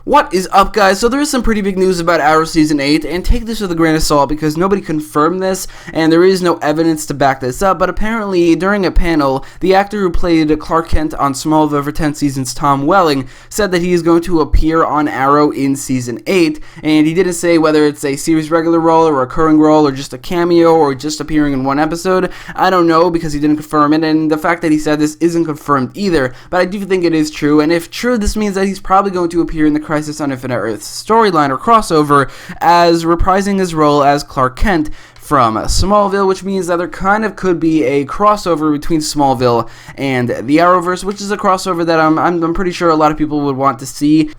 What is up, guys? So there is some pretty big news about Arrow Season 8, and take this with a grain of salt because nobody confirmed this, and there is no evidence to back this up, but apparently, during a panel, the actor who played Clark Kent on Smallville for 10 seasons, Tom Welling, said that he is going to appear on Arrow in Season 8, and he didn't say whether it's a series regular role, or a recurring role, or just a cameo, or just appearing in one episode. I don't know, because he didn't confirm it, and the fact that he said this isn't confirmed either, but I do think it is true, and if true, this means that he's probably going to appear in the Crisis on Infinite Earths storyline or crossover as reprising his role as Clark Kent from Smallville, which means that there kind of could be a crossover between Smallville and the Arrowverse, which is a crossover that I'm pretty sure a lot of people would want to see.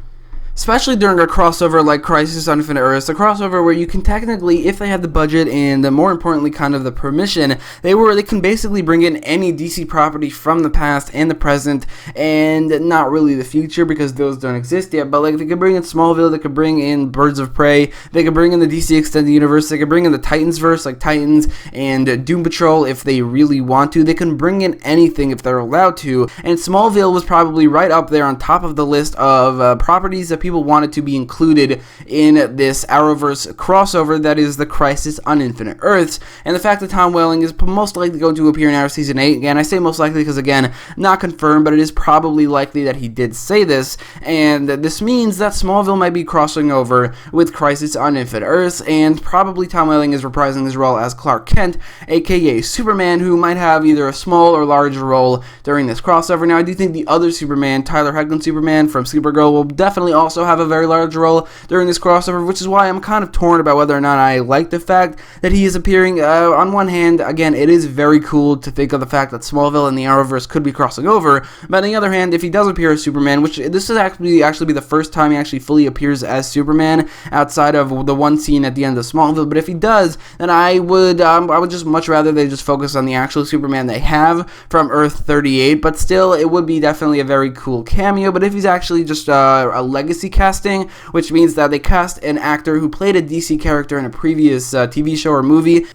Especially during a crossover like Crisis on Infinite Earths, a crossover where you can technically, if they had the budget and more importantly kind of the permission, they can basically bring in any DC property from the past and the present, and not really the future because those don't exist yet, but like they could bring in Smallville, they could bring in Birds of Prey, they could bring in the DC Extended Universe, they could bring in the Titansverse like Titans and Doom Patrol if they really want to, they can bring in anything if they're allowed to, and Smallville was probably right up there on top of the list of properties that people wanted to be included in this Arrowverse crossover that is the Crisis on Infinite Earths, and the fact that Tom Welling is most likely going to appear in Arrow Season 8, again, I say most likely because, again, not confirmed, but it is probably likely that he did say this, and this means that Smallville might be crossing over with Crisis on Infinite Earths, and probably Tom Welling is reprising his role as Clark Kent, aka Superman, who might have either a small or large role during this crossover. Now, I do think the other Superman, Tyler Hoechlin Superman from Supergirl, will definitely also have a very large role during this crossover, which is why I'm kind of torn about whether or not I like the fact that he is appearing. On one hand, again, it is very cool to think of the fact that Smallville and the Arrowverse could be crossing over, but on the other hand, if he does appear as Superman, which this is actually be the first time he actually fully appears as Superman outside of the one scene at the end of Smallville, but if he does, then I would just much rather they just focus on the actual Superman they have from Earth 38, but still, it would be definitely a very cool cameo. But if he's actually just a legacy casting, which means that they cast an actor who played a DC character in a previous TV show or movie.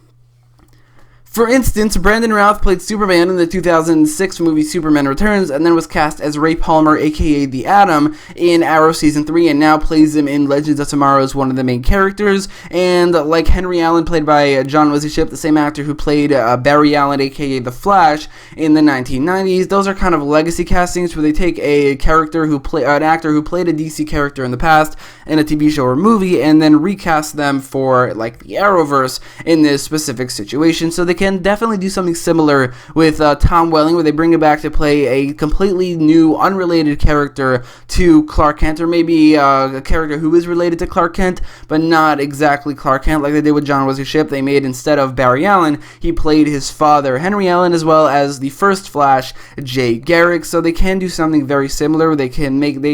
For instance, Brandon Routh played Superman in the 2006 movie Superman Returns, and then was cast as Ray Palmer, aka The Atom, in Arrow Season 3, and now plays him in Legends of Tomorrow as one of the main characters. And like Henry Allen, played by John Wesley Shipp, the same actor who played Barry Allen, aka The Flash, in the 1990s. Those are kind of legacy castings where they take an actor who played a DC character in the past in a TV show or movie, and then recast them for like the Arrowverse in this specific situation. So they can definitely do something similar with Tom Welling, where they bring him back to play a completely new, unrelated character to Clark Kent, or maybe a character who is related to Clark Kent, but not exactly Clark Kent, like they did with John Wesley Shipp. They made, instead of Barry Allen, he played his father, Henry Allen, as well as the first Flash, Jay Garrick. So they can do something very similar. They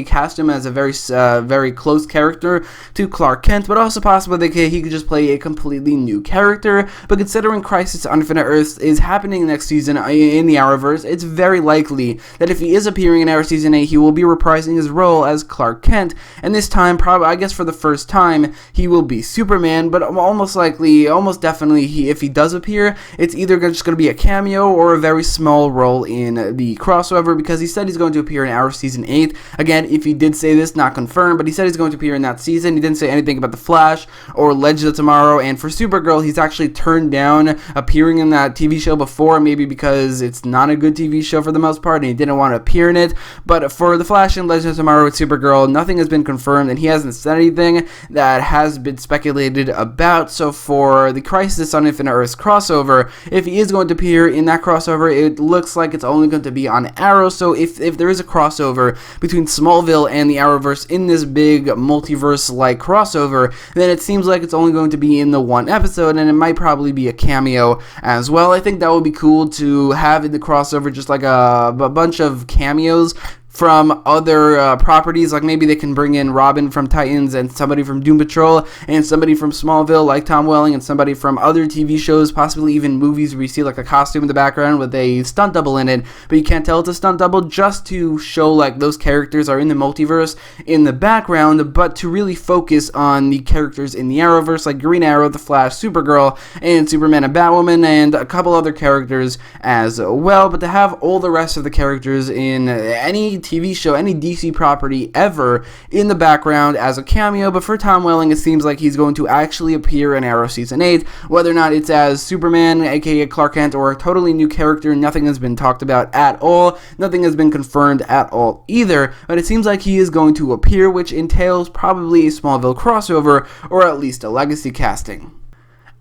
cast him as a very close character to Clark Kent, but also possible he could just play a completely new character. But considering Crisis on Infinite Earths is happening next season in the Arrowverse, it's very likely that if he is appearing in Arrow Season 8, he will be reprising his role as Clark Kent, and this time, I guess for the first time, he will be Superman, but almost definitely, if he does appear, it's either just going to be a cameo or a very small role in the crossover, because he said he's going to appear in Arrow Season 8. Again, if he did say this, not confirmed, but he said he's going to appear in that season. He didn't say anything about The Flash or Legends of Tomorrow, and for Supergirl, he's actually turned down appearing in that TV show before, maybe because it's not a good TV show for the most part, and he didn't want to appear in it. But for The Flash and Legends of Tomorrow with Supergirl, nothing has been confirmed, and he hasn't said anything that has been speculated about. So for the Crisis on Infinite Earths crossover, if he is going to appear in that crossover, it looks like it's only going to be on Arrow. So if there is a crossover between Smallville and the Arrowverse in this big multiverse-like crossover, then it seems like it's only going to be in the one episode, and it might probably be a cameo as well. I think that would be cool to have in the crossover, just like a bunch of cameos from other properties, like maybe they can bring in Robin from Titans and somebody from Doom Patrol and somebody from Smallville like Tom Welling and somebody from other TV shows, possibly even movies where you see like a costume in the background with a stunt double in it, but you can't tell it's a stunt double, just to show like those characters are in the multiverse in the background, but to really focus on the characters in the Arrowverse like Green Arrow, The Flash, Supergirl, and Superman and Batwoman, and a couple other characters as well, but to have all the rest of the characters in any TV show, any DC property ever in the background as a cameo, but for Tom Welling, it seems like he's going to actually appear in Arrow Season 8, whether or not it's as Superman, aka Clark Kent, or a totally new character. Nothing has been talked about at all, nothing has been confirmed at all either, but it seems like he is going to appear, which entails probably a Smallville crossover, or at least a legacy casting.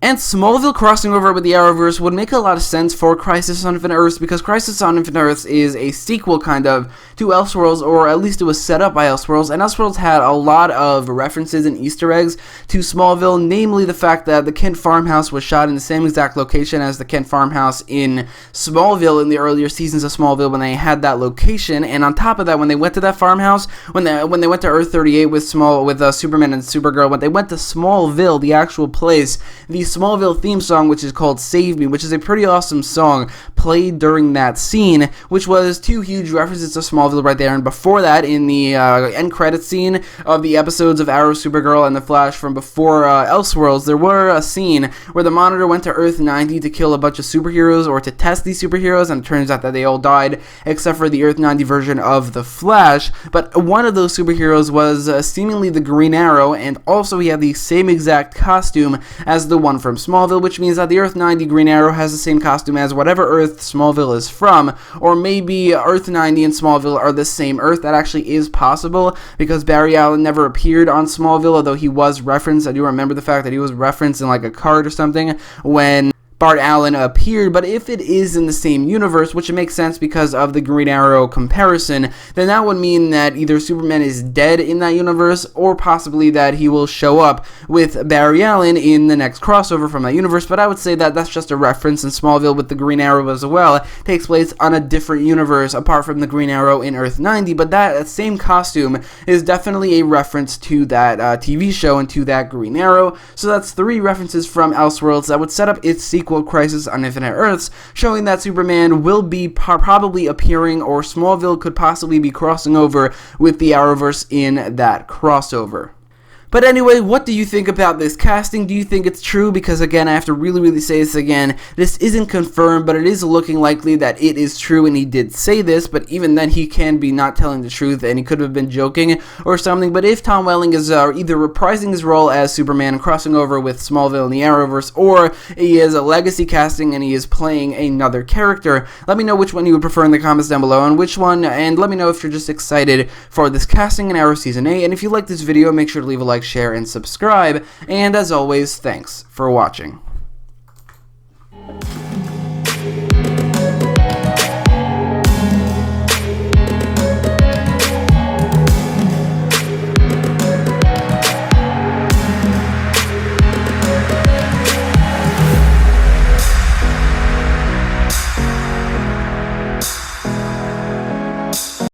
And Smallville crossing over with the Arrowverse would make a lot of sense for Crisis on Infinite Earths, because Crisis on Infinite Earths is a sequel, kind of, to Elseworlds, or at least it was set up by Elseworlds, and Elseworlds had a lot of references and Easter eggs to Smallville, namely the fact that the Kent farmhouse was shot in the same exact location as the Kent farmhouse in Smallville in the earlier seasons of Smallville when they had that location, and on top of that, when they went to that farmhouse, when they went to Earth 38 with Superman and Supergirl, when they went to Smallville, the actual place, the Smallville theme song, which is called Save Me, which is a pretty awesome song, played during that scene, which was two huge references to Smallville right there. And before that, in the end credit scene of the episodes of Arrow, Supergirl, and The Flash from before Elseworlds, there were a scene where the Monitor went to Earth 90 to kill a bunch of superheroes, or to test these superheroes, and it turns out that they all died, except for the Earth 90 version of The Flash. But one of those superheroes was seemingly the Green Arrow, and also he had the same exact costume as the one from Smallville, which means that the Earth 90 Green Arrow has the same costume as whatever Earth Smallville is from, or maybe Earth 90 and Smallville are the same Earth. That actually is possible, because Barry Allen never appeared on Smallville, although he was referenced. I do remember the fact that he was referenced in like a card or something when Bart Allen appeared. But if it is in the same universe, which it makes sense because of the Green Arrow comparison, then that would mean that either Superman is dead in that universe, or possibly that he will show up with Barry Allen in the next crossover from that universe. But I would say that that's just a reference, in Smallville with the Green Arrow as well. It takes place on a different universe apart from the Green Arrow in Earth 90, but that same costume is definitely a reference to that TV show and to that Green Arrow. So that's three references from Elseworlds that would set up its sequel, Crisis on Infinite Earths, showing that Superman will be probably appearing, or Smallville could possibly be crossing over with the Arrowverse in that crossover. But anyway, what do you think about this casting? Do you think it's true? Because again, I have to really say this again, this isn't confirmed, but it is looking likely that it is true, and he did say this, but even then he can be not telling the truth, and he could have been joking or something. But if Tom Welling is either reprising his role as Superman and crossing over with Smallville in the Arrowverse, or he is a legacy casting and he is playing another character, let me know which one you would prefer in the comments down below, and let me know if you're just excited for this casting in Arrow Season 8, and if you like this video, make sure to leave a like, share, and subscribe, and as always, thanks for watching.